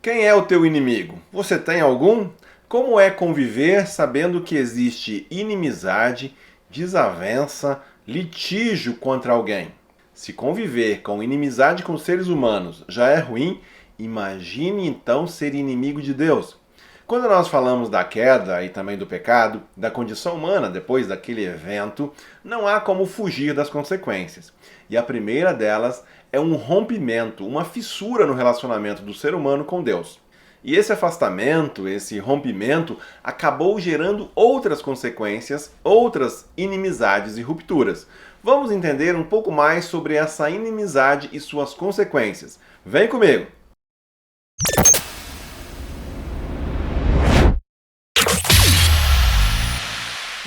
Quem é o teu inimigo? Você tem algum? Como é conviver sabendo que existe inimizade, desavença, litígio contra alguém? Se conviver com inimizade com seres humanos já é ruim, imagine então ser inimigo de Deus. Quando nós falamos da queda e também do pecado, da condição humana depois daquele evento, não há como fugir das consequências. E a primeira delas é um rompimento, uma fissura no relacionamento do ser humano com Deus. E esse afastamento, esse rompimento, acabou gerando outras consequências, outras inimizades e rupturas. Vamos entender um pouco mais sobre essa inimizade e suas consequências. Vem comigo!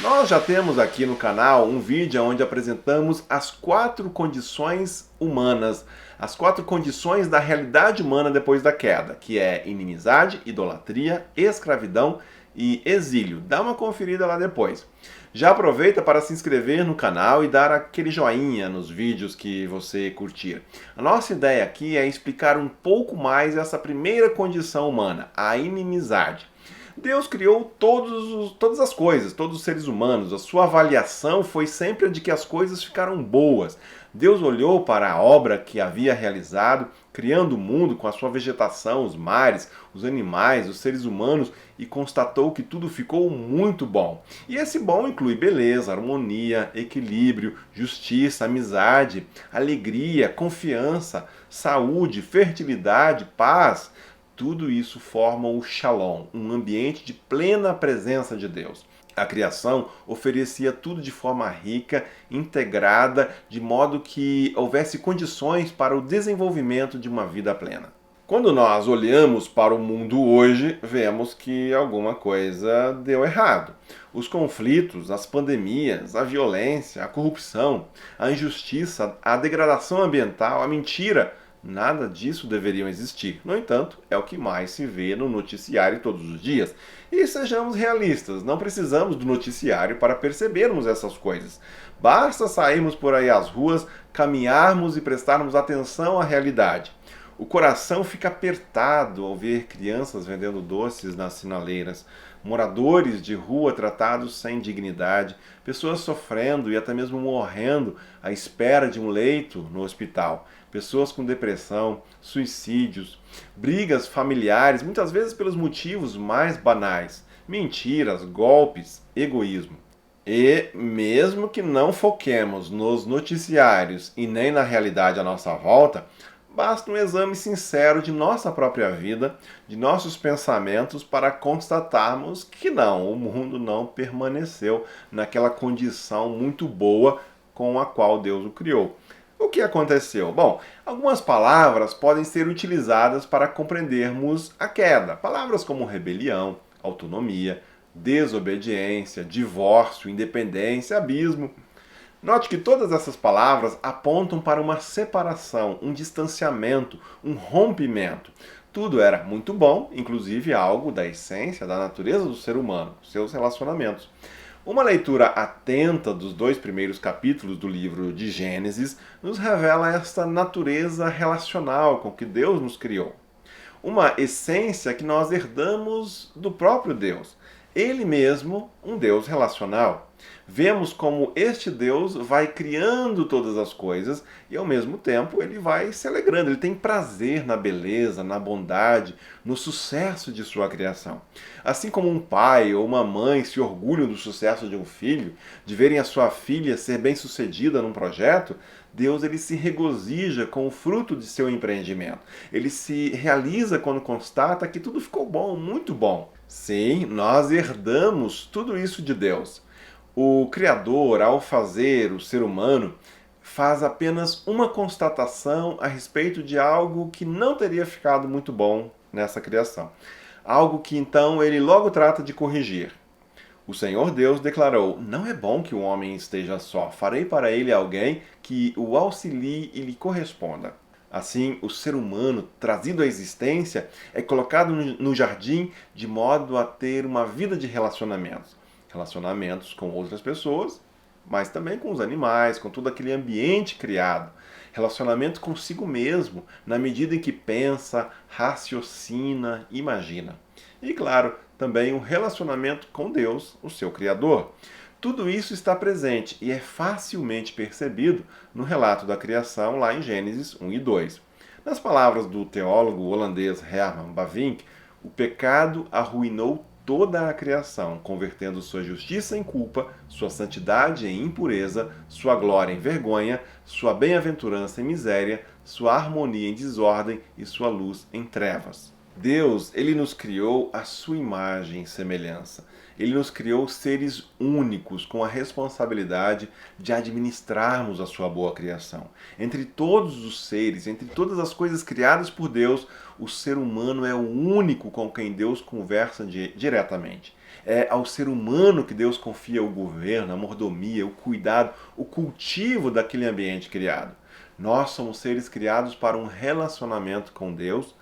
Nós já temos aqui no canal um vídeo onde apresentamos as 4 condições humanas, as 4 condições da realidade humana depois da queda, que é inimizade, idolatria, escravidão e exílio. Dá uma conferida lá depois. Já aproveita para se inscrever no canal e dar aquele joinha nos vídeos que você curtir. A nossa ideia aqui é explicar um pouco mais essa primeira condição humana, a inimizade. Deus criou todas as coisas, todos os seres humanos. A sua avaliação foi sempre a de que as coisas ficaram boas. Deus olhou para a obra que havia realizado, criando o mundo com a sua vegetação, os mares, os animais, os seres humanos, e constatou que tudo ficou muito bom. E esse bom inclui beleza, harmonia, equilíbrio, justiça, amizade, alegria, confiança, saúde, fertilidade, paz. Tudo isso forma o Shalom, um ambiente de plena presença de Deus. A criação oferecia tudo de forma rica, integrada, de modo que houvesse condições para o desenvolvimento de uma vida plena. Quando nós olhamos para o mundo hoje, vemos que alguma coisa deu errado. Os conflitos, as pandemias, a violência, a corrupção, a injustiça, a degradação ambiental, a mentira, nada disso deveriam existir. No entanto, é o que mais se vê no noticiário todos os dias. E sejamos realistas, não precisamos do noticiário para percebermos essas coisas. Basta sairmos por aí às ruas, caminharmos e prestarmos atenção à realidade. O coração fica apertado ao ver crianças vendendo doces nas sinaleiras, moradores de rua tratados sem dignidade, pessoas sofrendo e até mesmo morrendo à espera de um leito no hospital, pessoas com depressão, suicídios, brigas familiares, muitas vezes pelos motivos mais banais, mentiras, golpes, egoísmo. E mesmo que não foquemos nos noticiários e nem na realidade à nossa volta, basta um exame sincero de nossa própria vida, de nossos pensamentos, para constatarmos que não, o mundo não permaneceu naquela condição muito boa com a qual Deus o criou. O que aconteceu? Bom, algumas palavras podem ser utilizadas para compreendermos a queda. Palavras como rebelião, autonomia, desobediência, divórcio, independência, abismo. Note que todas essas palavras apontam para uma separação, um distanciamento, um rompimento. Tudo era muito bom, inclusive algo da essência, da natureza do ser humano, seus relacionamentos. Uma leitura atenta dos 2 primeiros capítulos do livro de Gênesis nos revela esta natureza relacional com que Deus nos criou. Uma essência que nós herdamos do próprio Deus. Ele mesmo, um Deus relacional. Vemos como este Deus vai criando todas as coisas e, ao mesmo tempo, ele vai se alegrando. Ele tem prazer na beleza, na bondade, no sucesso de sua criação. Assim como um pai ou uma mãe se orgulham do sucesso de um filho, de verem a sua filha ser bem-sucedida num projeto, Deus ele se regozija com o fruto de seu empreendimento. Ele se realiza quando constata que tudo ficou bom, muito bom. Sim, nós herdamos tudo isso de Deus. O Criador, ao fazer o ser humano, faz apenas uma constatação a respeito de algo que não teria ficado muito bom nessa criação. Algo que então ele logo trata de corrigir. O Senhor Deus declarou: não é bom que o homem esteja só, farei para ele alguém que o auxilie e lhe corresponda. Assim, o ser humano, trazido à existência, é colocado no jardim de modo a ter uma vida de relacionamentos. Relacionamentos com outras pessoas, mas também com os animais, com todo aquele ambiente criado. Relacionamento consigo mesmo, na medida em que pensa, raciocina, imagina. E claro, também um relacionamento com Deus, o seu Criador. Tudo isso está presente e é facilmente percebido no relato da criação lá em Gênesis 1 e 2. Nas palavras do teólogo holandês Herman Bavinck, o pecado arruinou toda a criação, convertendo sua justiça em culpa, sua santidade em impureza, sua glória em vergonha, sua bem-aventurança em miséria, sua harmonia em desordem e sua luz em trevas. Deus, ele nos criou à sua imagem e semelhança. Ele nos criou seres únicos com a responsabilidade de administrarmos a sua boa criação. Entre todos os seres, entre todas as coisas criadas por Deus, o ser humano é o único com quem Deus conversa diretamente. É ao ser humano que Deus confia o governo, a mordomia, o cuidado, o cultivo daquele ambiente criado. Nós somos seres criados para um relacionamento com Deus,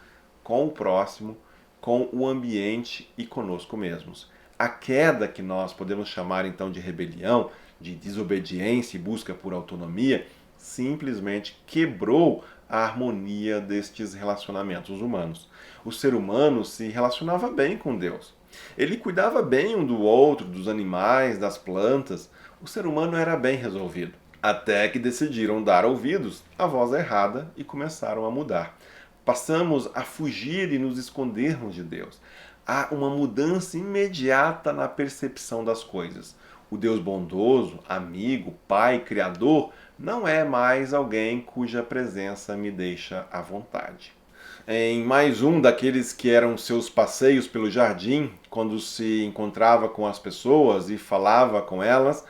com o próximo, com o ambiente e conosco mesmos. A queda, que nós podemos chamar então de rebelião, de desobediência e busca por autonomia, simplesmente quebrou a harmonia destes relacionamentos humanos. O ser humano se relacionava bem com Deus. Ele cuidava bem um do outro, dos animais, das plantas. O ser humano era bem resolvido. Até que decidiram dar ouvidos à voz errada e começaram a mudar. Passamos a fugir e nos escondermos de Deus. Há uma mudança imediata na percepção das coisas. O Deus bondoso, amigo, pai, criador, não é mais alguém cuja presença me deixa à vontade. Em mais um daqueles que eram seus passeios pelo jardim, quando se encontrava com as pessoas e falava com elas,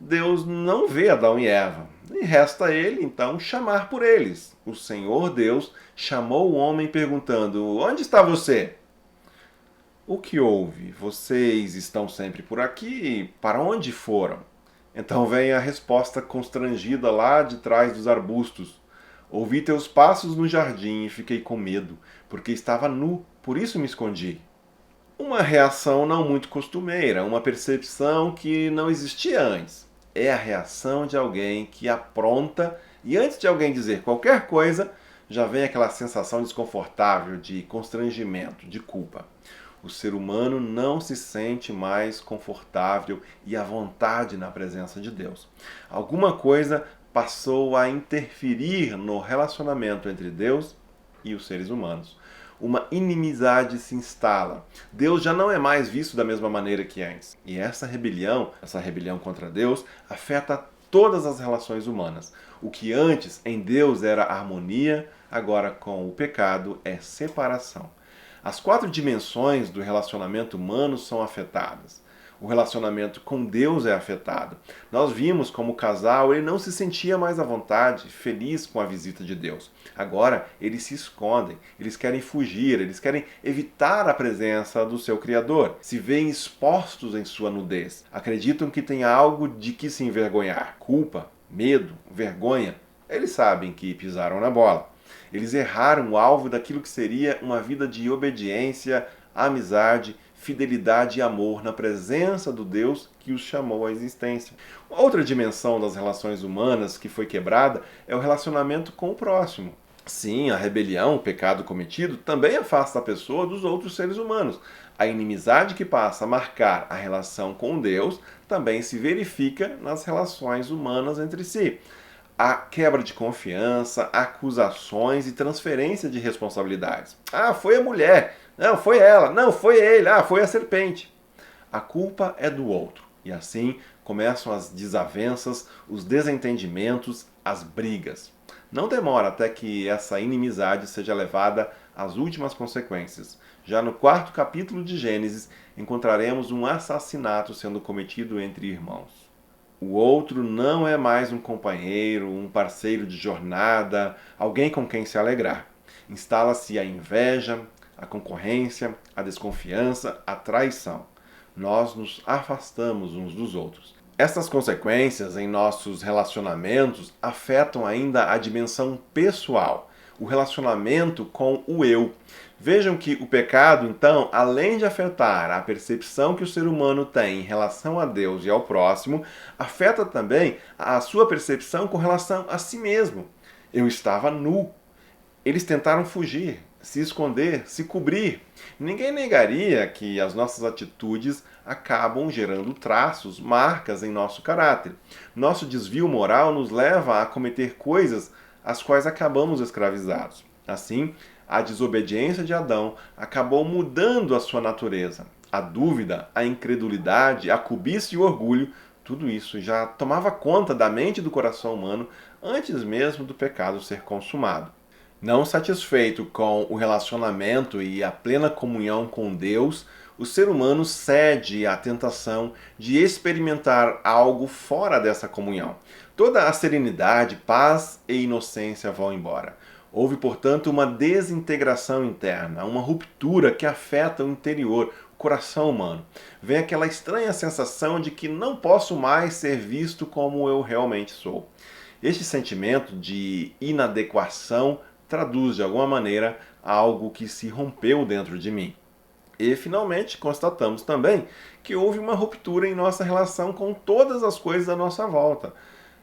Deus não vê Adão e Eva, e resta a ele, então, chamar por eles. O Senhor Deus chamou o homem perguntando: onde está você? O que houve? Vocês estão sempre por aqui? Para onde foram? Então vem a resposta constrangida lá de trás dos arbustos. Ouvi teus passos no jardim e fiquei com medo, porque estava nu, por isso me escondi. Uma reação não muito costumeira, uma percepção que não existia antes. É a reação de alguém que apronta e antes de alguém dizer qualquer coisa, já vem aquela sensação desconfortável de constrangimento, de culpa. O ser humano não se sente mais confortável e à vontade na presença de Deus. Alguma coisa passou a interferir no relacionamento entre Deus e os seres humanos. Uma inimizade se instala. Deus já não é mais visto da mesma maneira que antes. E essa rebelião contra Deus, afeta todas as relações humanas. O que antes em Deus era harmonia, agora com o pecado é separação. As 4 dimensões do relacionamento humano são afetadas. O relacionamento com Deus é afetado. Nós vimos como o casal ele não se sentia mais à vontade, feliz com a visita de Deus. Agora eles se escondem, eles querem fugir, eles querem evitar a presença do seu Criador. Se veem expostos em sua nudez. Acreditam que tem algo de que se envergonhar. Culpa, medo, vergonha. Eles sabem que pisaram na bola. Eles erraram o alvo daquilo que seria uma vida de obediência, amizade, fidelidade e amor na presença do Deus que os chamou à existência. Outra dimensão das relações humanas que foi quebrada é o relacionamento com o próximo. Sim, a rebelião, o pecado cometido, também afasta a pessoa dos outros seres humanos. A inimizade que passa a marcar a relação com Deus também se verifica nas relações humanas entre si. A quebra de confiança, acusações e transferência de responsabilidades. Ah, foi a mulher. Não, foi ela. Não, foi ele. Ah, foi a serpente. A culpa é do outro. E assim começam as desavenças, os desentendimentos, as brigas. Não demora até que essa inimizade seja levada às últimas consequências. Já no 4º capítulo de Gênesis, encontraremos um assassinato sendo cometido entre irmãos. O outro não é mais um companheiro, um parceiro de jornada, alguém com quem se alegrar. Instala-se a inveja, a concorrência, a desconfiança, a traição. Nós nos afastamos uns dos outros. Essas consequências em nossos relacionamentos afetam ainda a dimensão pessoal, o relacionamento com o eu. Vejam que o pecado, então, além de afetar a percepção que o ser humano tem em relação a Deus e ao próximo, afeta também a sua percepção com relação a si mesmo. Eu estava nu. Eles tentaram fugir, se esconder, se cobrir. Ninguém negaria que as nossas atitudes acabam gerando traços, marcas em nosso caráter. Nosso desvio moral nos leva a cometer coisas às quais acabamos escravizados. Assim, a desobediência de Adão acabou mudando a sua natureza. A dúvida, a incredulidade, a cobiça e o orgulho, tudo isso já tomava conta da mente e do coração humano antes mesmo do pecado ser consumado. Não satisfeito com o relacionamento e a plena comunhão com Deus, o ser humano cede à tentação de experimentar algo fora dessa comunhão. Toda a serenidade, paz e inocência vão embora. Houve, portanto, uma desintegração interna, uma ruptura que afeta o interior, o coração humano. Vem aquela estranha sensação de que não posso mais ser visto como eu realmente sou. Este sentimento de inadequação traduz de alguma maneira algo que se rompeu dentro de mim. E finalmente constatamos também que houve uma ruptura em nossa relação com todas as coisas à nossa volta.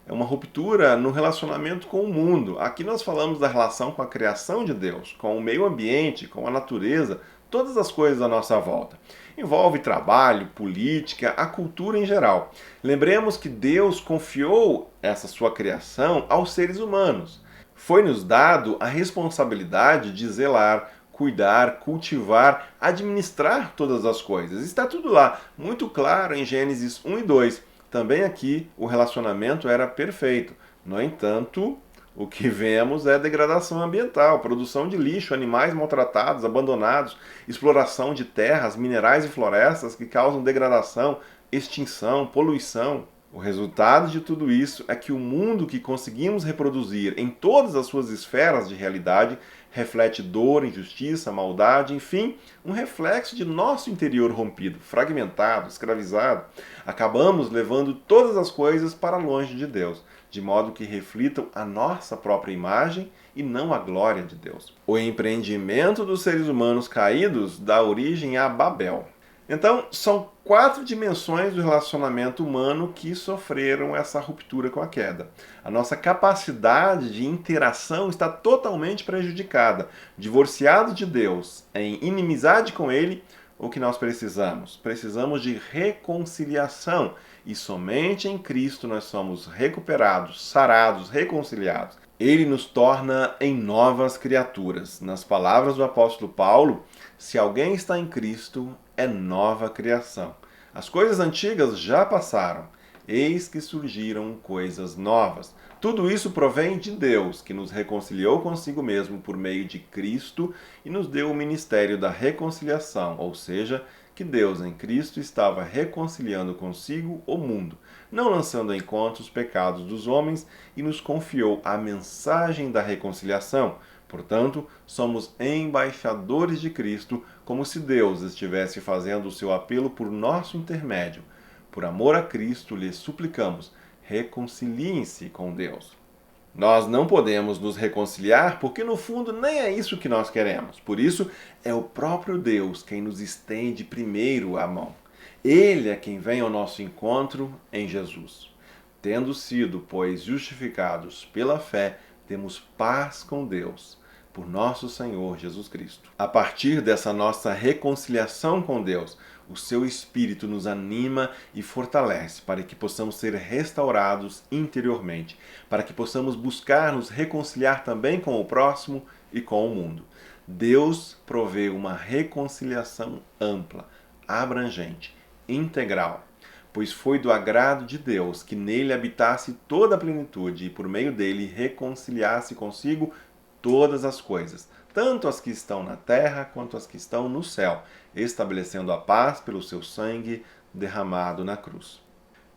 É uma ruptura no relacionamento com o mundo. Aqui nós falamos da relação com a criação de Deus, com o meio ambiente, com a natureza, todas as coisas à nossa volta. Envolve trabalho, política, a cultura em geral. Lembremos que Deus confiou essa sua criação aos seres humanos. Foi-nos dado a responsabilidade de zelar, cuidar, cultivar, administrar todas as coisas. Está tudo lá, muito claro em Gênesis 1 e 2. Também aqui o relacionamento era perfeito. No entanto, o que vemos é degradação ambiental, produção de lixo, animais maltratados, abandonados, exploração de terras, minerais e florestas que causam degradação, extinção, poluição. O resultado de tudo isso é que o mundo que conseguimos reproduzir em todas as suas esferas de realidade reflete dor, injustiça, maldade, enfim, um reflexo de nosso interior rompido, fragmentado, escravizado. Acabamos levando todas as coisas para longe de Deus, de modo que reflitam a nossa própria imagem e não a glória de Deus. O empreendimento dos seres humanos caídos dá origem a Babel. Então, são 4 dimensões do relacionamento humano que sofreram essa ruptura com a queda. A nossa capacidade de interação está totalmente prejudicada. Divorciados de Deus, em inimizade com Ele, o que nós precisamos? Precisamos de reconciliação. E somente em Cristo nós somos recuperados, sarados, reconciliados. Ele nos torna em novas criaturas. Nas palavras do apóstolo Paulo, se alguém está em Cristo, é nova criação. As coisas antigas já passaram, eis que surgiram coisas novas. Tudo isso provém de Deus, que nos reconciliou consigo mesmo por meio de Cristo e nos deu o ministério da reconciliação, ou seja, que Deus em Cristo estava reconciliando consigo o mundo, não lançando em conta os pecados dos homens, e nos confiou a mensagem da reconciliação. Portanto, somos embaixadores de Cristo, como se Deus estivesse fazendo o seu apelo por nosso intermédio. Por amor a Cristo, lhes suplicamos, reconciliem-se com Deus. Nós não podemos nos reconciliar porque, no fundo, nem é isso que nós queremos. Por isso, é o próprio Deus quem nos estende primeiro a mão. Ele é quem vem ao nosso encontro em Jesus. Tendo sido, pois, justificados pela fé, temos paz com Deus, por nosso Senhor Jesus Cristo. A partir dessa nossa reconciliação com Deus, o seu Espírito nos anima e fortalece para que possamos ser restaurados interiormente, para que possamos buscar nos reconciliar também com o próximo e com o mundo. Deus provê uma reconciliação ampla, abrangente, integral, pois foi do agrado de Deus que nele habitasse toda a plenitude e por meio dele reconciliasse consigo todas as coisas, tanto as que estão na terra quanto as que estão no céu, estabelecendo a paz pelo seu sangue derramado na cruz.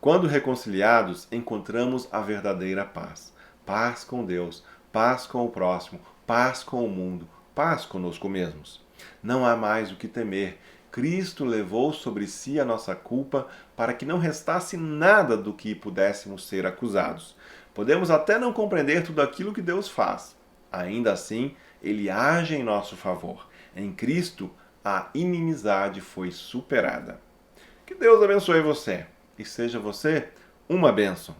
Quando reconciliados, encontramos a verdadeira paz. Paz com Deus, paz com o próximo, paz com o mundo, paz conosco mesmos. Não há mais o que temer. Cristo levou sobre si a nossa culpa para que não restasse nada do que pudéssemos ser acusados. Podemos até não compreender tudo aquilo que Deus faz. Ainda assim, Ele age em nosso favor. Em Cristo, a inimizade foi superada. Que Deus abençoe você e seja você uma bênção.